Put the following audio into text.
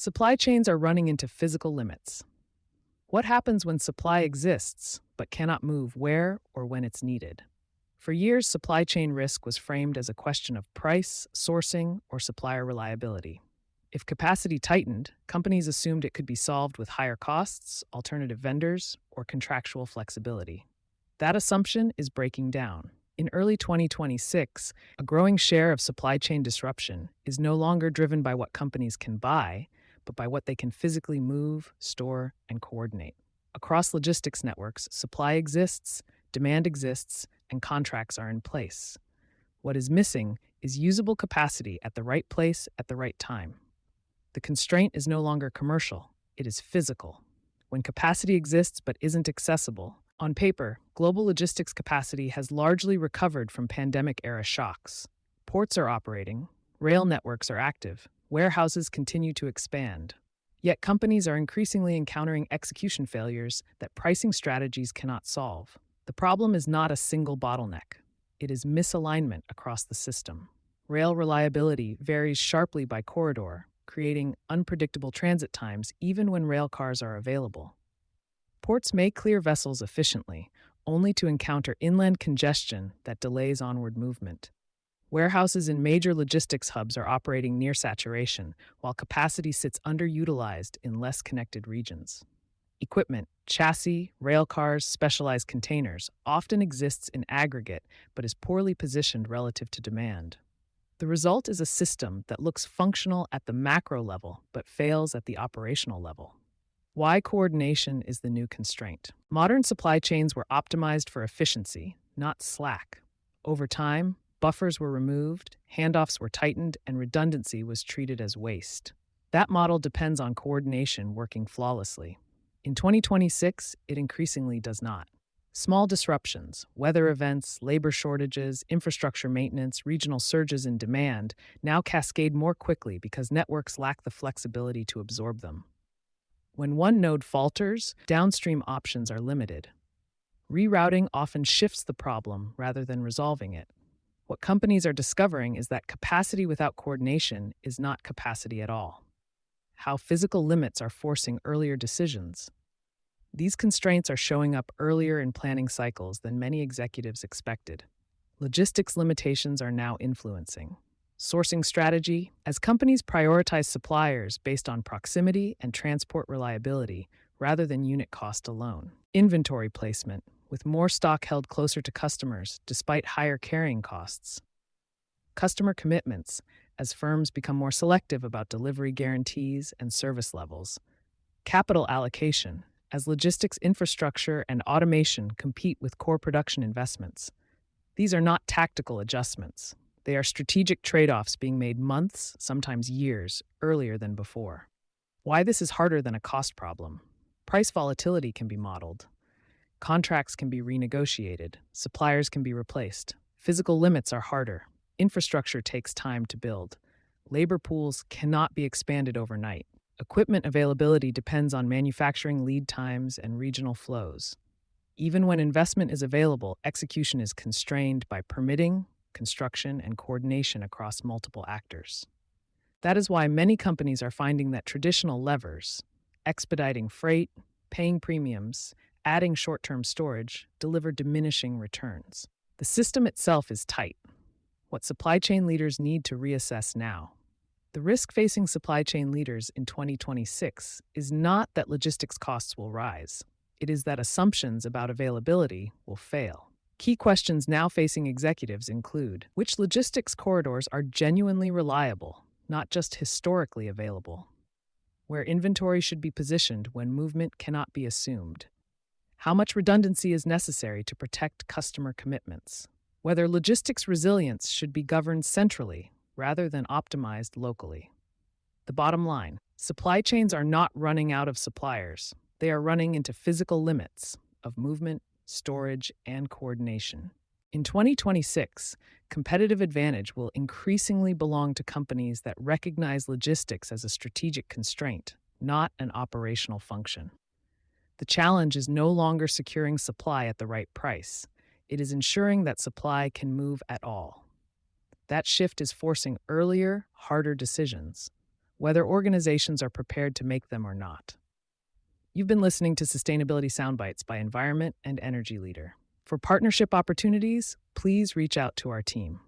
Supply chains are running into physical limits. What happens when supply exists but cannot move where or when it's needed? For years, supply chain risk was framed as a question of price, sourcing, or supplier reliability. If capacity tightened, companies assumed it could be solved with higher costs, alternative vendors, or contractual flexibility. That assumption is breaking down. In early 2026, a growing share of supply chain disruption is no longer driven by what companies can buy, but by what they can physically move, store, and coordinate. Across logistics networks, supply exists, demand exists, and contracts are in place. What is missing is usable capacity at the right place at the right time. The constraint is no longer commercial, it is physical. When capacity exists but isn't accessible, on paper, global logistics capacity has largely recovered from pandemic-era shocks. Ports are operating, rail networks are active, warehouses continue to expand. Yet companies are increasingly encountering execution failures that pricing strategies cannot solve. The problem is not a single bottleneck. It is misalignment across the system. Rail reliability varies sharply by corridor, creating unpredictable transit times even when rail cars are available. Ports may clear vessels efficiently, only to encounter inland congestion that delays onward movement. Warehouses in major logistics hubs are operating near saturation, while capacity sits underutilized in less connected regions. Equipment, chassis, rail cars, specialized containers often exists in aggregate but is poorly positioned relative to demand. The result is a system that looks functional at the macro level but fails at the operational level. Why coordination is the new constraint? Modern supply chains were optimized for efficiency, not slack. Over time, buffers were removed, handoffs were tightened, and redundancy was treated as waste. That model depends on coordination working flawlessly. In 2026, it increasingly does not. Small disruptions, weather events, labor shortages, infrastructure maintenance, regional surges in demand now cascade more quickly because networks lack the flexibility to absorb them. When one node falters, downstream options are limited. Rerouting often shifts the problem rather than resolving it. What companies are discovering is that capacity without coordination is not capacity at all. How physical limits are forcing earlier decisions. These constraints are showing up earlier in planning cycles than many executives expected. Logistics limitations are now influencing sourcing strategy, as companies prioritize suppliers based on proximity and transport reliability rather than unit cost alone. Inventory placement, with more stock held closer to customers despite higher carrying costs. Customer commitments, as firms become more selective about delivery guarantees and service levels. Capital allocation, as logistics infrastructure and automation compete with core production investments. These are not tactical adjustments. They are strategic trade-offs being made months, sometimes years, earlier than before. Why this is harder than a cost problem. Price volatility can be modeled. Contracts can be renegotiated. Suppliers can be replaced. Physical limits are harder. Infrastructure takes time to build. Labor pools cannot be expanded overnight. Equipment availability depends on manufacturing lead times and regional flows. Even when investment is available, execution is constrained by permitting, construction, and coordination across multiple actors. That is why many companies are finding that traditional levers, expediting freight, paying premiums, adding short-term storage, deliver diminishing returns. The system itself is tight. What supply chain leaders need to reassess now. The risk facing supply chain leaders in 2026 is not that logistics costs will rise. It is that assumptions about availability will fail. Key questions now facing executives include which logistics corridors are genuinely reliable, not just historically available, where inventory should be positioned when movement cannot be assumed, how much redundancy is necessary to protect customer commitments, whether logistics resilience should be governed centrally rather than optimized locally. The bottom line, supply chains are not running out of suppliers. They are running into physical limits of movement, storage, and coordination. In 2026, competitive advantage will increasingly belong to companies that recognize logistics as a strategic constraint, not an operational function. The challenge is no longer securing supply at the right price. It is ensuring that supply can move at all. That shift is forcing earlier, harder decisions. whether organizations are prepared to make them or not. You've been listening to Sustainability Soundbites by Environment and Energy Leader. For partnership opportunities, please reach out to our team.